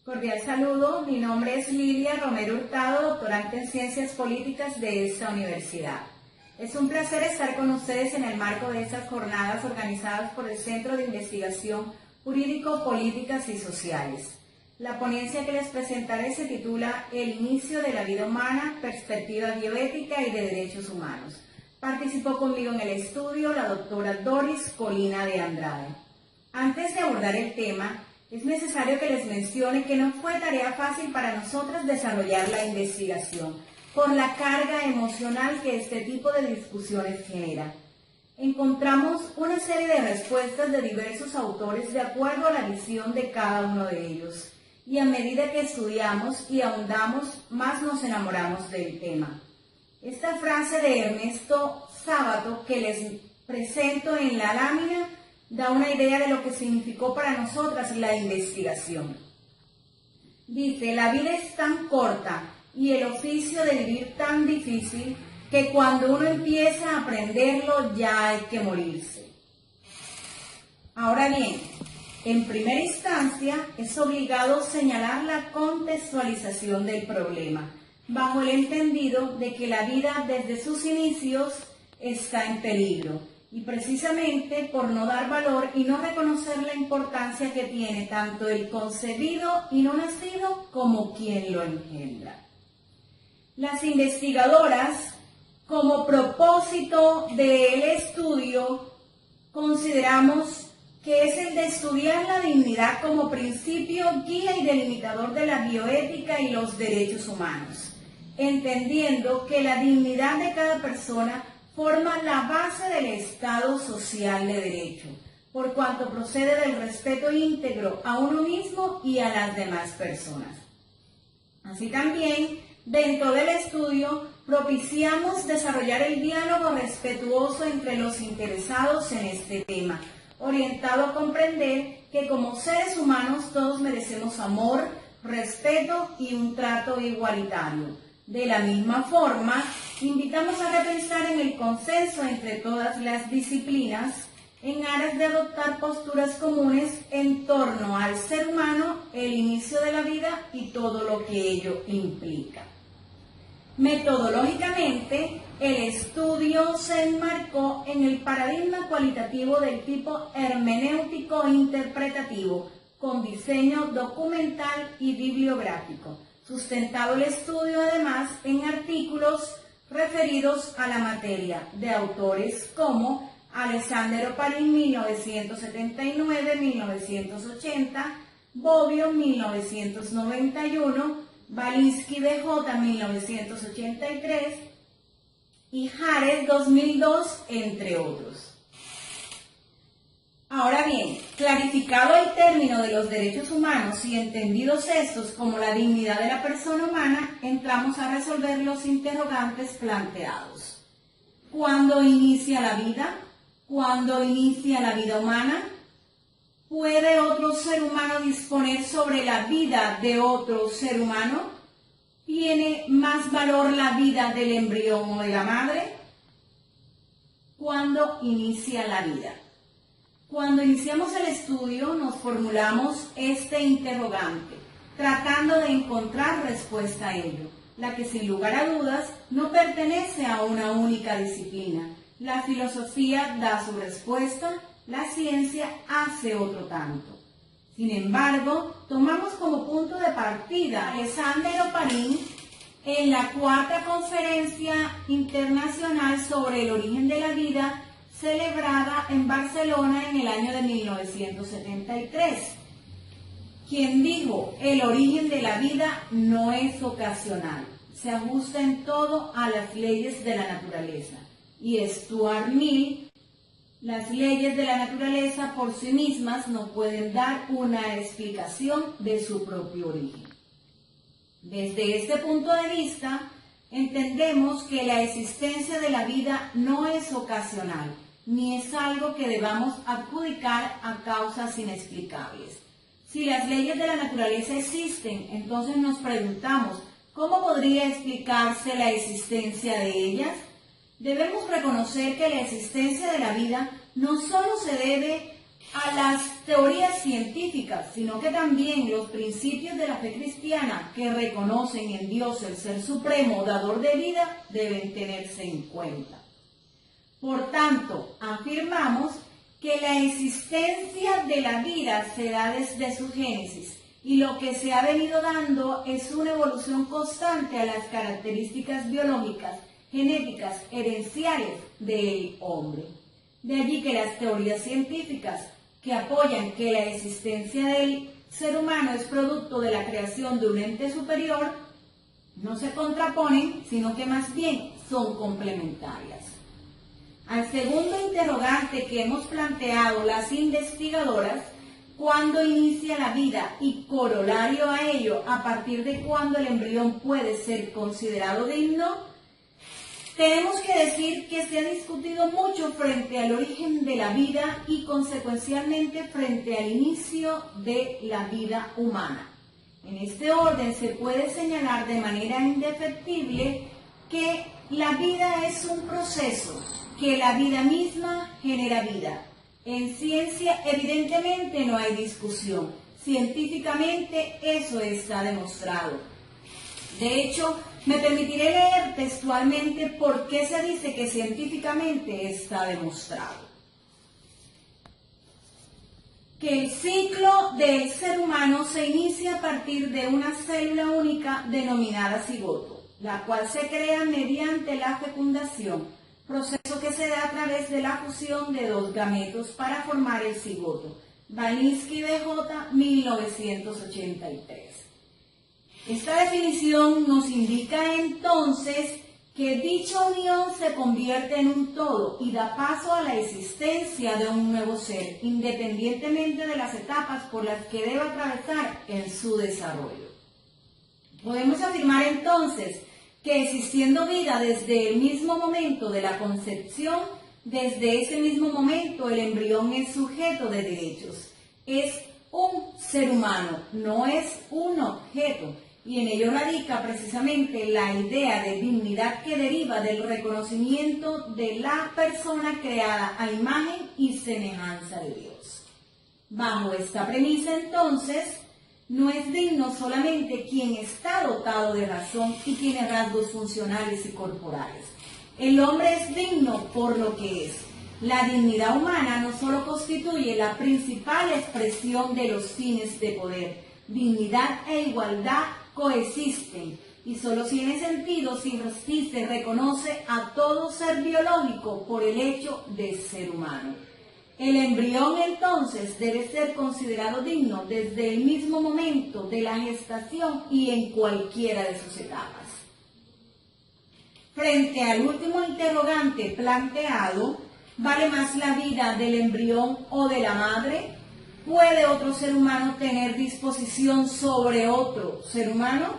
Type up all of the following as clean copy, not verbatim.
Cordial saludo, mi nombre es Lilia Romero Hurtado, doctorante en Ciencias Políticas de esta universidad. Es un placer estar con ustedes en el marco de estas jornadas organizadas por el Centro de Investigación Jurídico, Políticas y Sociales. La ponencia que les presentaré se titula El inicio de la vida humana, perspectiva bioética y de derechos humanos. Participó conmigo en el estudio la doctora Doris Colina de Andrade. Antes de abordar el tema, es necesario que les mencione que no fue tarea fácil para nosotras desarrollar la investigación, por la carga emocional que este tipo de discusiones genera. Encontramos una serie de respuestas de diversos autores de acuerdo a la visión de cada uno de ellos, y a medida que estudiamos y ahondamos, más nos enamoramos del tema. Esta frase de Ernesto Sábato que les presento en la lámina da una idea de lo que significó para nosotras la investigación. Dice, la vida es tan corta y el oficio de vivir tan difícil que cuando uno empieza a aprenderlo ya hay que morirse. Ahora bien, en primera instancia es obligado señalar la contextualización del problema, bajo el entendido de que la vida desde sus inicios está en peligro. Y precisamente por no dar valor y no reconocer la importancia que tiene tanto el concebido y no nacido como quien lo engendra. Las investigadoras, como propósito del estudio, consideramos que es el de estudiar la dignidad como principio guía y delimitador de la bioética y los derechos humanos, entendiendo que la dignidad de cada persona forma la base del Estado social de derecho, por cuanto procede del respeto íntegro a uno mismo y a las demás personas. Así también, dentro del estudio, propiciamos desarrollar el diálogo respetuoso entre los interesados en este tema, orientado a comprender que como seres humanos todos merecemos amor, respeto y un trato igualitario. De la misma forma, invitamos a repensar en el consenso entre todas las disciplinas en aras de adoptar posturas comunes en torno al ser humano, el inicio de la vida y todo lo que ello implica. Metodológicamente, el estudio se enmarcó en el paradigma cualitativo del tipo hermenéutico interpretativo, con diseño documental y bibliográfico, sustentado el estudio además en artículos referidos a la materia de autores como Alessandro Oparin 1979-1980, Bobbio 1991, Balinsky D.J. 1983 y Jared 2002, entre otros. Ahora bien, clarificado el término de los derechos humanos y entendidos estos como la dignidad de la persona humana, entramos a resolver los interrogantes planteados. ¿Cuándo inicia la vida? ¿Cuándo inicia la vida humana? ¿Puede otro ser humano disponer sobre la vida de otro ser humano? ¿Tiene más valor la vida del embrión o de la madre? ¿Cuándo inicia la vida? Cuando iniciamos el estudio nos formulamos este interrogante, tratando de encontrar respuesta a ello, la que sin lugar a dudas no pertenece a una única disciplina. La filosofía da su respuesta, la ciencia hace otro tanto. Sin embargo, tomamos como punto de partida a Alessandro Oparin en la 4ª Conferencia Internacional sobre el Origen de la Vida, celebrada en Barcelona en el año de 1973, quien dijo, el origen de la vida no es ocasional, se ajusta en todo a las leyes de la naturaleza. Y Stuart Mill, las leyes de la naturaleza por sí mismas no pueden dar una explicación de su propio origen. Desde este punto de vista, entendemos que la existencia de la vida no es ocasional, ni es algo que debamos adjudicar a causas inexplicables. Si las leyes de la naturaleza existen, entonces nos preguntamos, ¿cómo podría explicarse la existencia de ellas? Debemos reconocer que la existencia de la vida no solo se debe a las teorías científicas, sino que también los principios de la fe cristiana que reconocen en Dios el Ser Supremo, dador de vida, deben tenerse en cuenta. Por tanto, afirmamos que la existencia de la vida se da desde su génesis y lo que se ha venido dando es una evolución constante a las características biológicas, genéticas, herenciales del hombre. De allí que las teorías científicas que apoyan que la existencia del ser humano es producto de la creación de un ente superior no se contraponen, sino que más bien son complementarias. Al segundo interrogante que hemos planteado las investigadoras, ¿cuándo inicia la vida? Y corolario a ello, ¿a partir de cuándo el embrión puede ser considerado digno? Tenemos que decir que se ha discutido mucho frente al origen de la vida y consecuencialmente frente al inicio de la vida humana. En este orden se puede señalar de manera indefectible que la vida es un proceso, que la vida misma genera vida. En ciencia evidentemente no hay discusión, científicamente eso está demostrado. De hecho, me permitiré leer textualmente por qué se dice que científicamente está demostrado. Que el ciclo del ser humano se inicia a partir de una célula única denominada cigoto, la cual se crea mediante la fecundación, proceso que se da a través de la fusión de dos gametos para formar el cigoto. Balinsky B.J., 1983. Esta definición nos indica entonces que dicha unión se convierte en un todo y da paso a la existencia de un nuevo ser, independientemente de las etapas por las que debe atravesar en su desarrollo. Podemos afirmar entonces que existiendo vida desde el mismo momento de la concepción, desde ese mismo momento el embrión es sujeto de derechos. Es un ser humano, no es un objeto. Y en ello radica precisamente la idea de dignidad que deriva del reconocimiento de la persona creada a imagen y semejanza de Dios. Bajo esta premisa, entonces, no es digno solamente quien está dotado de razón y tiene rasgos funcionales y corporales. El hombre es digno por lo que es. La dignidad humana no solo constituye la principal expresión de los fines de poder, dignidad e igualdad coexisten y solo tiene sentido si se reconoce a todo ser biológico por el hecho de ser humano. El embrión entonces debe ser considerado digno desde el mismo momento de la gestación y en cualquiera de sus etapas. Frente al último interrogante planteado, ¿vale más la vida del embrión o de la madre? ¿Puede otro ser humano tener disposición sobre otro ser humano?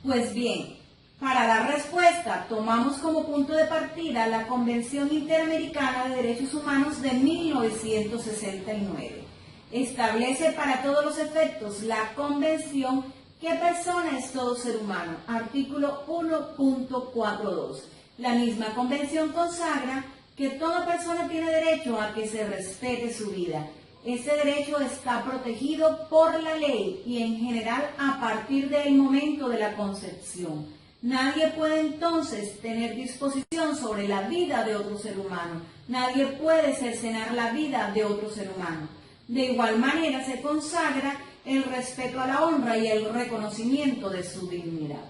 Pues bien, para dar respuesta tomamos como punto de partida la Convención Interamericana de Derechos Humanos de 1969. Establece para todos los efectos la Convención que persona es todo ser humano, artículo 1.42. La misma Convención consagra que toda persona tiene derecho a que se respete su vida. Ese derecho está protegido por la ley y en general a partir del momento de la concepción. Nadie puede entonces tener disposición sobre la vida de otro ser humano. Nadie puede cercenar la vida de otro ser humano. De igual manera se consagra el respeto a la honra y el reconocimiento de su dignidad.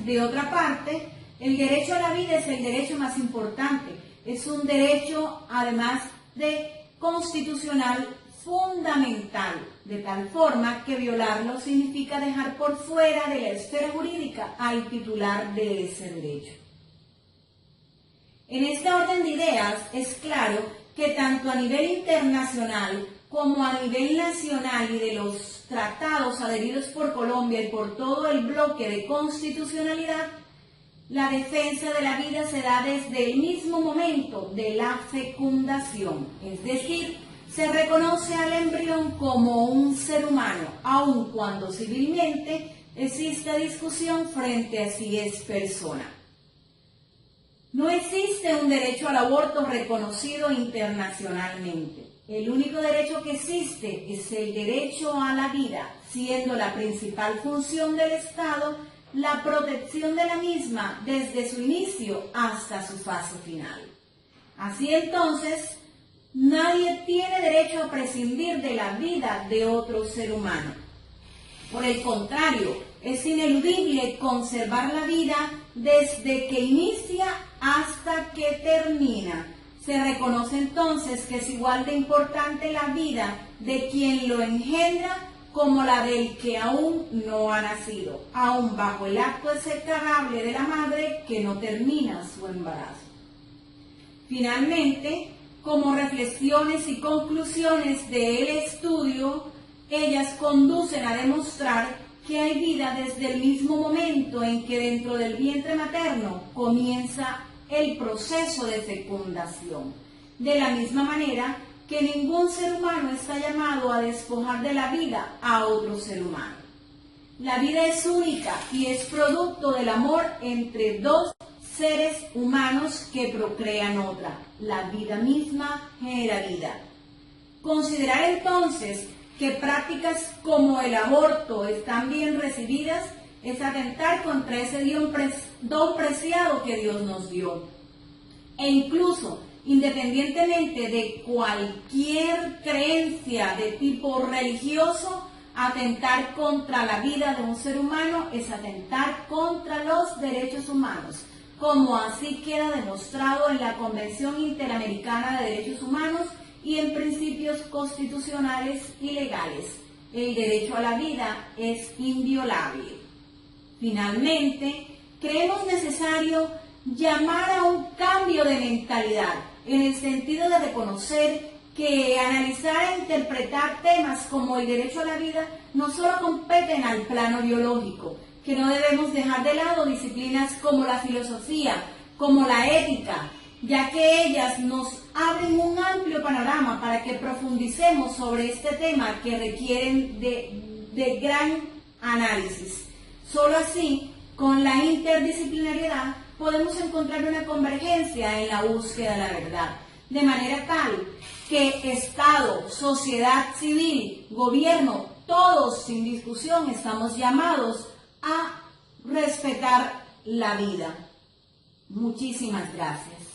De otra parte, el derecho a la vida es el derecho más importante. Es un derecho, además de constitucional, fundamental, de tal forma que violarlo significa dejar por fuera de la esfera jurídica al titular de ese derecho. En este orden de ideas es claro que tanto a nivel internacional como a nivel nacional y de los tratados adheridos por Colombia y por todo el bloque de constitucionalidad, la defensa de la vida se da desde el mismo momento de la fecundación, es decir, se reconoce al embrión como un ser humano, aun cuando civilmente existe discusión frente a si es persona. No existe un derecho al aborto reconocido internacionalmente. El único derecho que existe es el derecho a la vida, siendo la principal función del Estado la protección de la misma desde su inicio hasta su fase final. Así entonces, nadie tiene derecho a prescindir de la vida de otro ser humano. Por el contrario, es ineludible conservar la vida desde que inicia hasta que termina. Se reconoce entonces que es igual de importante la vida de quien lo engendra como la del que aún no ha nacido, aún bajo el acto execrable de la madre que no termina su embarazo. Finalmente, como reflexiones y conclusiones del estudio, ellas conducen a demostrar que hay vida desde el mismo momento en que dentro del vientre materno comienza el proceso de fecundación. De la misma manera que ningún ser humano está llamado a despojar de la vida a otro ser humano. La vida es única y es producto del amor entre dos seres humanos que procrean otra. La vida misma genera vida. Considerar entonces que prácticas como el aborto están bien recibidas es atentar contra ese don preciado que Dios nos dio. E incluso, independientemente de cualquier creencia de tipo religioso, atentar contra la vida de un ser humano es atentar contra los derechos humanos, como así queda demostrado en la Convención Interamericana de Derechos Humanos y en principios constitucionales y legales. El derecho a la vida es inviolable. Finalmente, creemos necesario llamar a un cambio de mentalidad, en el sentido de reconocer que analizar e interpretar temas como el derecho a la vida no solo competen al plano biológico, que no debemos dejar de lado disciplinas como la filosofía, como la ética, ya que ellas nos abren un amplio panorama para que profundicemos sobre este tema que requieren de gran análisis. Solo así, con la interdisciplinariedad, podemos encontrar una convergencia en la búsqueda de la verdad, de manera tal que Estado, sociedad civil, gobierno, todos sin discusión estamos llamados a respetar la vida. Muchísimas gracias.